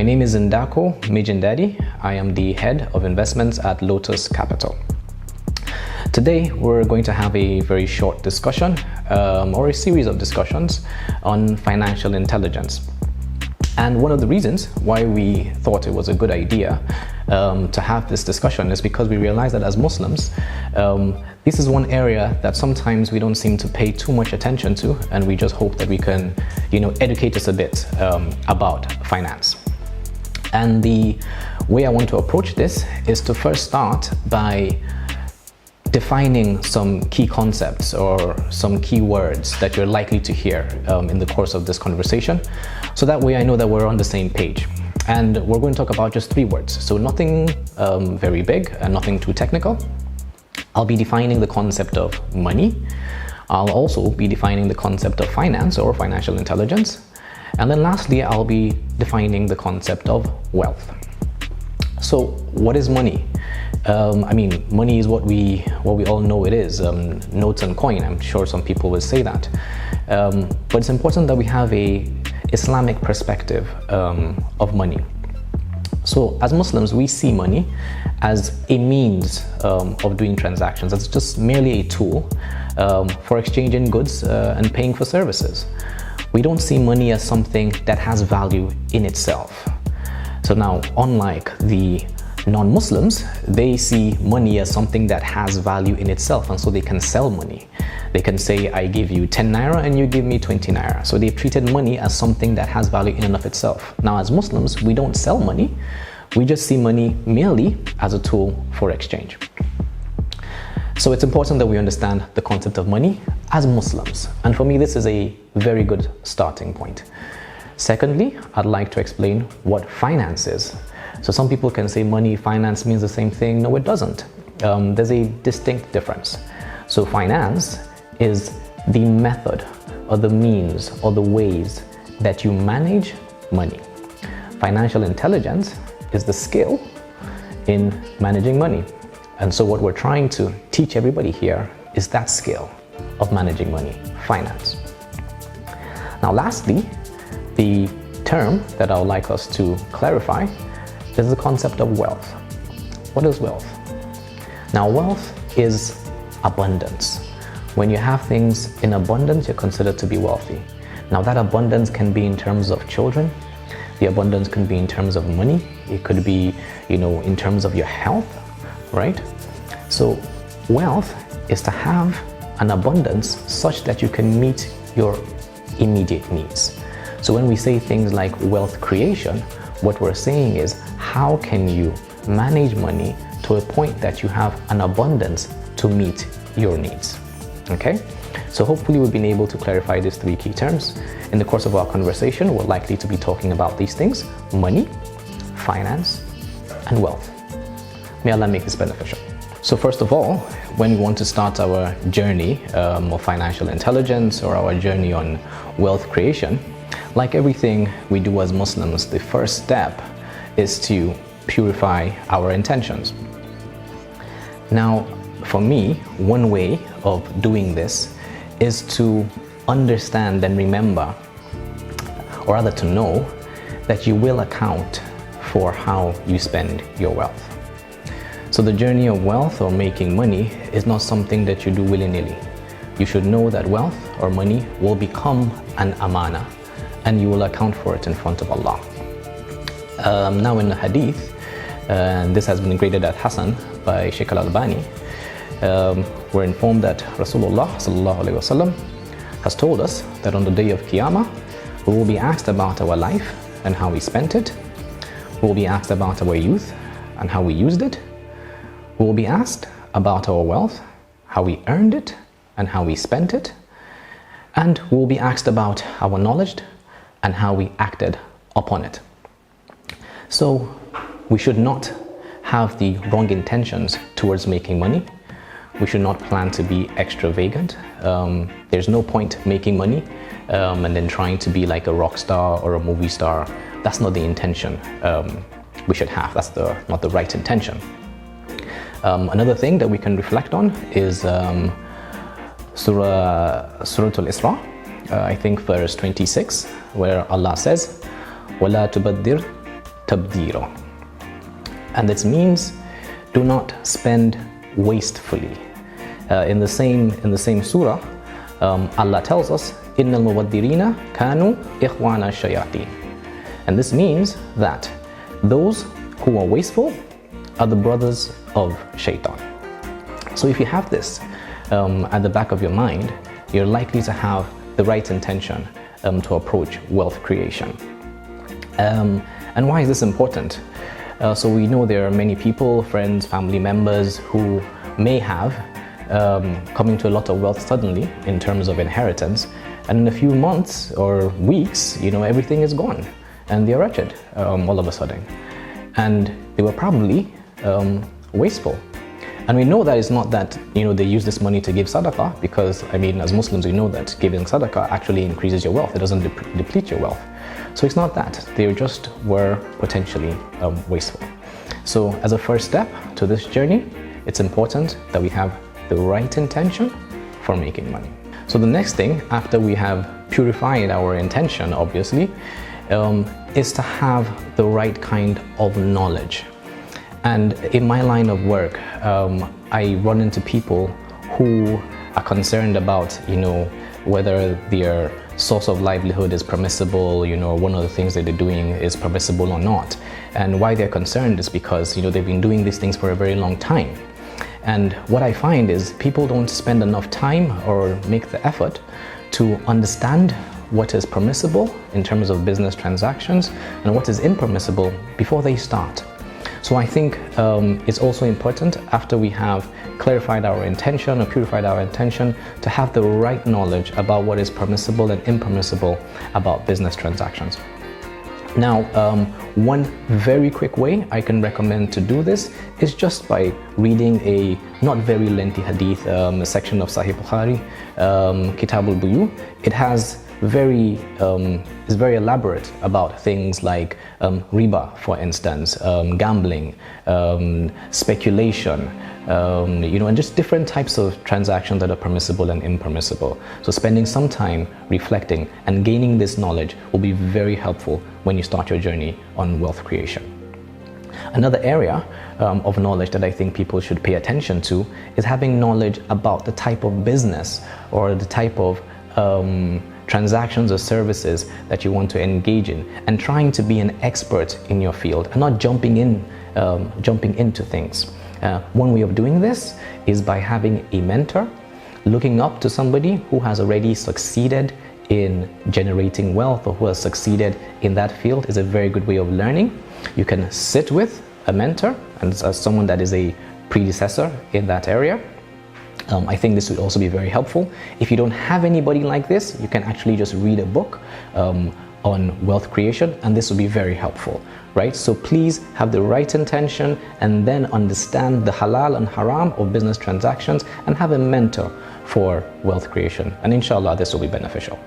My name is Ndako Mijindadi. I am the head of investments at Lotus Capital. Today, we're going to have a very short discussion or a series of discussions on financial intelligence. And one of the reasons why we thought it was a good idea to have this discussion is because we realize that as Muslims, this is one area that sometimes we don't seem to pay too much attention to, and we just hope that we can, educate us a bit about finance. And the way I want to approach this is to first start by defining some key concepts or some key words that you're likely to hear in the course of this conversation. So that way I know that we're on the same page. And we're going to talk about just 3 words. So nothing very big and nothing too technical. I'll be defining the concept of money. I'll also be defining the concept of finance or financial intelligence. And then lastly, I'll be defining the concept of wealth. So what is money? Money is what we all know it is, notes and coin. I'm sure some people will say that. But it's important that we have a Islamic perspective of money. So as Muslims, we see money as a means of doing transactions. It's just merely a tool for exchanging goods and paying for services. We don't see money as something that has value in itself. So now, unlike the non-Muslims, they see money as something that has value in itself, and so they can sell money. They can say, I give you 10 naira and you give me 20 naira. So they've treated money as something that has value in and of itself. Now, as Muslims, we don't sell money. We just see money merely as a tool for exchange. So it's important that we understand the concept of money as Muslims. And for me, this is a very good starting point. Secondly, I'd like to explain what finance is. So some people can say money, finance means the same thing. No, it doesn't. There's a distinct difference. So finance is the method or the means or the ways that you manage money. Financial intelligence is the skill in managing money. And so what we're trying to teach everybody here is that skill of managing money, finance. Now, lastly, the term that I would like us to clarify is the concept of wealth. What is wealth? Now, wealth is abundance. When you have things in abundance, you're considered to be wealthy. Now, that abundance can be in terms of children. The abundance can be in terms of money. It could be, in terms of your health, right? So wealth is to have an abundance such that you can meet your immediate needs. So when we say things like wealth creation, what we're saying is, how can you manage money to a point that you have an abundance to meet your needs? Okay? So hopefully we've been able to clarify these 3 key terms. In the course of our conversation, we're likely to be talking about these things: money, finance, and wealth. May Allah make this beneficial. So first of all, when we want to start our journey of financial intelligence or our journey on wealth creation, like everything we do as Muslims, the first step is to purify our intentions. Now, for me, one way of doing this is to understand and remember, or rather to know, that you will account for how you spend your wealth. So the journey of wealth or making money is not something that you do willy-nilly. You should know that wealth or money will become an amana, and you will account for it in front of Allah. Now in the hadith, and this has been graded at Hasan by Sheikh Al-Albani, we're informed that Rasulullah ﷺ has told us that on the day of Qiyamah, we will be asked about our life and how we spent it. We will be asked about our youth and how we used it. We will be asked about our wealth, how we earned it and how we spent it. And we will be asked about our knowledge and how we acted upon it. So we should not have the wrong intentions towards making money. We should not plan to be extravagant. There's no point making money and then trying to be like a rock star or a movie star. That's not the intention we should have. That's not the right intention. Another thing that we can reflect on is Surah Al-Isra, I think verse 26, where Allah says, وَلَا تُبَدِّرْ tabdira. And this means do not spend wastefully. In the same surah, Allah tells us, "Innal muwaddirina kanu ikhwana shayateen." And this means that those who are wasteful are the brothers of shaitan. So if you have this at the back of your mind, you're likely to have the right intention to approach wealth creation. And why is this important? So we know there are many people, friends, family members who may have come into a lot of wealth suddenly in terms of inheritance, and in a few months or weeks, everything is gone and they're wretched all of a sudden. And they were probably wasteful. And we know that it's not that they use this money to give sadaqah, because as Muslims we know that giving sadaqah actually increases your wealth. It doesn't deplete your wealth. So it's not that. They just were potentially wasteful. So as a first step to this journey, it's important that we have the right intention for making money. So the next thing, after we have purified our intention, obviously, is to have the right kind of knowledge. And in my line of work, I run into people who are concerned about, whether their source of livelihood is permissible, one of the things that they're doing is permissible or not. And why they're concerned is because, they've been doing these things for a very long time. And what I find is people don't spend enough time or make the effort to understand what is permissible in terms of business transactions and what is impermissible before they start. So I think it's also important, after we have clarified our intention or purified our intention, to have the right knowledge about what is permissible and impermissible about business transactions. Now, one very quick way I can recommend to do this is just by reading a not very lengthy hadith, a section of Sahih Bukhari, Kitab al-Buyu. It has is very elaborate about things like riba, for instance, gambling, speculation, and just different types of transactions that are permissible and impermissible. So spending some time reflecting and gaining this knowledge will be very helpful when you start your journey on wealth creation. Another area of knowledge that I think people should pay attention to is having knowledge about the type of business or the type of transactions or services that you want to engage in, and trying to be an expert in your field and not jumping into things. One way of doing this is by having a mentor, looking up to somebody who has already succeeded in generating wealth or who has succeeded in that field is a very good way of learning. You can sit with a mentor and as someone that is a predecessor in that area. I think this would also be very helpful. If you don't have anybody like this, you can actually just read a book on wealth creation, and this will be very helpful, right? So please have the right intention and then understand the halal and haram of business transactions and have a mentor for wealth creation. And inshallah, this will be beneficial.